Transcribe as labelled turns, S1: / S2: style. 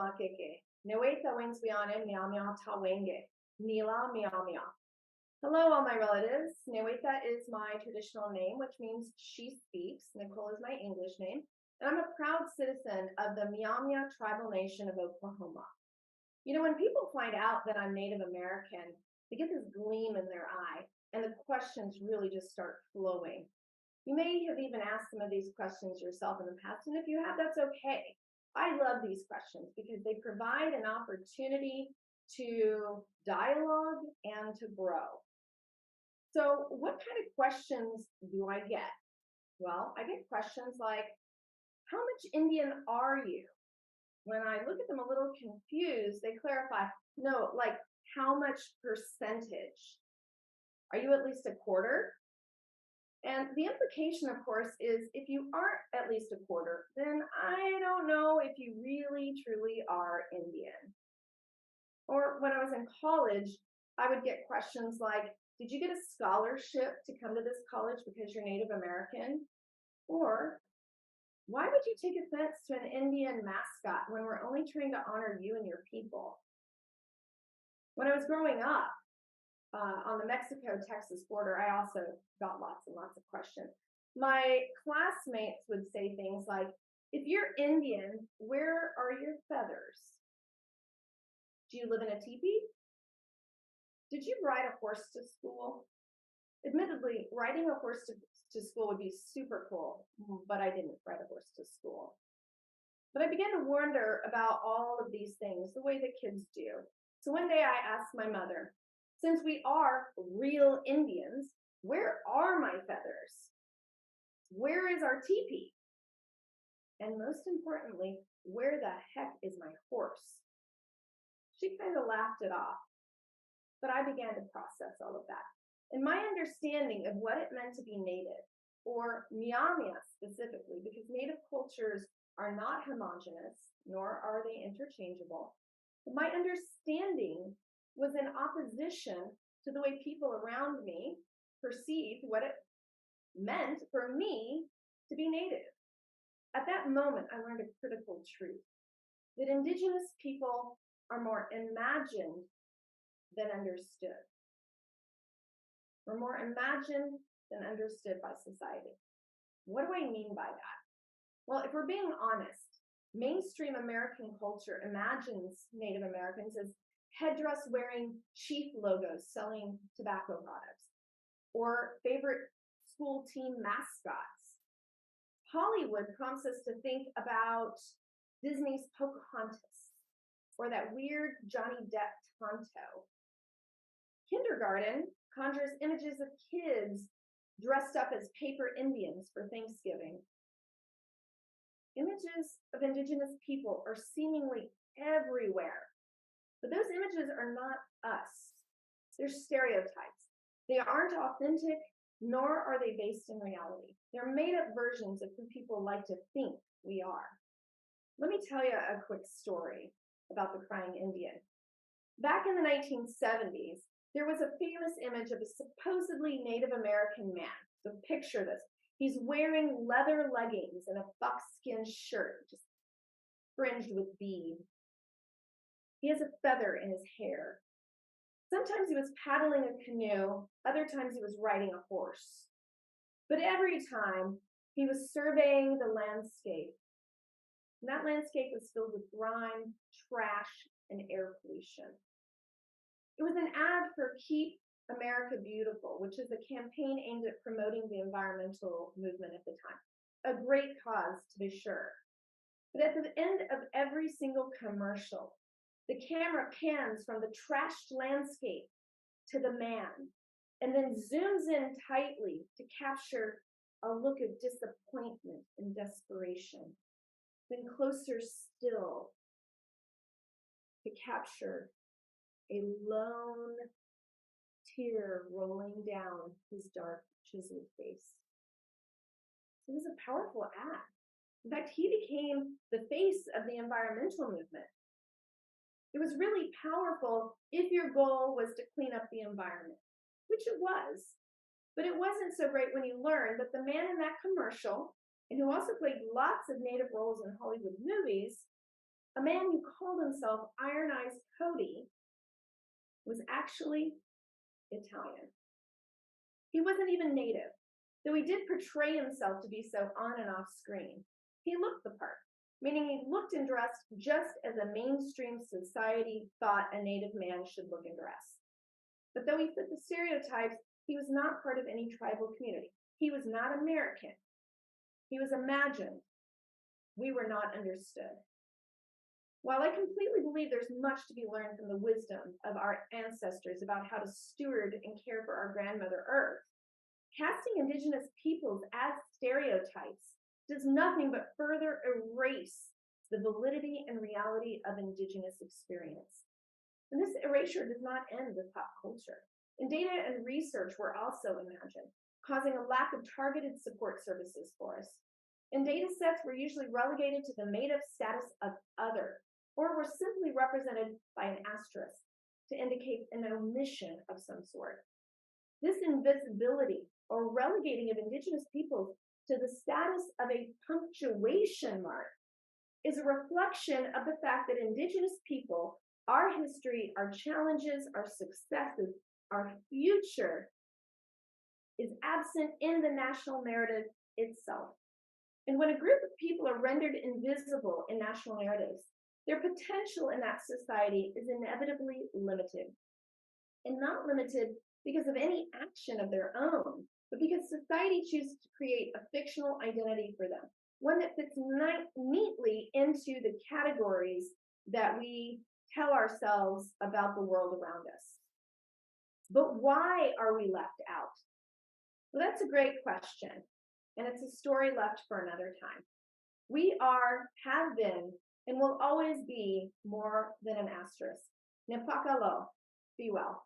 S1: makeke. Neweta winswiane meow meow tawenge. Nila meow meow. Hello, all my relatives. Neweta is my traditional name, which means she speaks. Nichole is my English name. And I'm a proud citizen of the Miamia tribal nation of Oklahoma. You know, when people find out that I'm Native American, they get this gleam in their eye, and the questions really just start flowing. You may have even asked some of these questions yourself in the past, and if you have, that's okay. I love these questions because they provide an opportunity to dialogue and to grow. So, what kind of questions do I get? Well, I get questions like, how much Indian are you? When I look at them a little confused, they clarify, no, like how much percentage? Are you at least a quarter? And the implication, of course, is if you aren't at least a quarter, then I don't know if you really, truly are Indian. Or when I was in college, I would get questions like, did you get a scholarship to come to this college because you're Native American? Or why would you take offense to an Indian mascot when we're only trying to honor you and your people? When I was growing up on the Mexico-Texas border, I also got lots and lots of questions. My classmates would say things like, if you're Indian, where are your feathers? Do you live in a teepee? Did you ride a horse to school? Admittedly, riding a horse to school would be super cool, but I didn't ride a horse to school. But I began to wonder about all of these things the way that kids do. So one day I asked my mother, since we are real Indians, where are my feathers? Where is our teepee? And most importantly, where the heck is my horse? She kind of laughed it off, but I began to process all of that. And my understanding of what it meant to be Native, or Miamia specifically, because Native cultures are not homogenous, nor are they interchangeable. But my understanding was in opposition to the way people around me perceived what it meant for me to be Native. At that moment, I learned a critical truth, that Indigenous people are more imagined than understood. We're more imagined than understood by society. What do I mean by that? Well, if we're being honest, mainstream American culture imagines Native Americans as headdress wearing chief logos selling tobacco products, or favorite school team mascots. Hollywood prompts us to think about Disney's Pocahontas, or that weird Johnny Depp Tonto. Kindergarten conjures images of kids dressed up as paper Indians for Thanksgiving. Images of Indigenous people are seemingly everywhere, but those images are not us. They're stereotypes. They aren't authentic, nor are they based in reality. They're made-up versions of who people like to think we are. Let me tell you a quick story about the crying Indian. Back in the 1970s, there was a famous image of a supposedly Native American man. So picture this. He's wearing leather leggings and a buckskin shirt, just fringed with beads. He has a feather in his hair. Sometimes he was paddling a canoe, other times he was riding a horse. But every time he was surveying the landscape. And that landscape was filled with grime, trash, and air pollution. It was an ad for Keep America Beautiful, which is a campaign aimed at promoting the environmental movement at the time. A great cause, to be sure. But at the end of every single commercial, the camera pans from the trashed landscape to the man, and then zooms in tightly to capture a look of disappointment and desperation. Then closer still to capture a lone tear rolling down his dark, chiseled face. It was a powerful ad. In fact, he became the face of the environmental movement. It was really powerful if your goal was to clean up the environment, which it was. But it wasn't so great when you learned that the man in that commercial, and who also played lots of Native roles in Hollywood movies, A man who called himself Iron Eyes Cody was actually Italian. He wasn't even native, though he did portray himself to be so on and off screen. He looked the part, meaning he looked and dressed just as a mainstream society thought a native man should look and dress. But though he fit the stereotypes, he was not part of any tribal community. He was not American. He was imagined. We were not understood. While I completely believe there's much to be learned from the wisdom of our ancestors about how to steward and care for our grandmother Earth, casting Indigenous peoples as stereotypes does nothing but further erase the validity and reality of Indigenous experience. And this erasure does not end with pop culture. And data and research were also imagined, causing a lack of targeted support services for us. And data sets were usually relegated to the made-up status of other, or were simply represented by an asterisk to indicate an omission of some sort. This invisibility or relegating of Indigenous peoples to the status of a punctuation mark is a reflection of the fact that Indigenous people, our history, our challenges, our successes, our future is absent in the national narrative itself. And when a group of people are rendered invisible in national narratives, their potential in that society is inevitably limited. And not limited because of any action of their own, but because society chooses to create a fictional identity for them, one that fits neatly into the categories that we tell ourselves about the world around us. But why are we left out? Well, that's a great question, and it's a story left for another time. We are, have been, and will always be more than an asterisk. Nepakalo. Be well.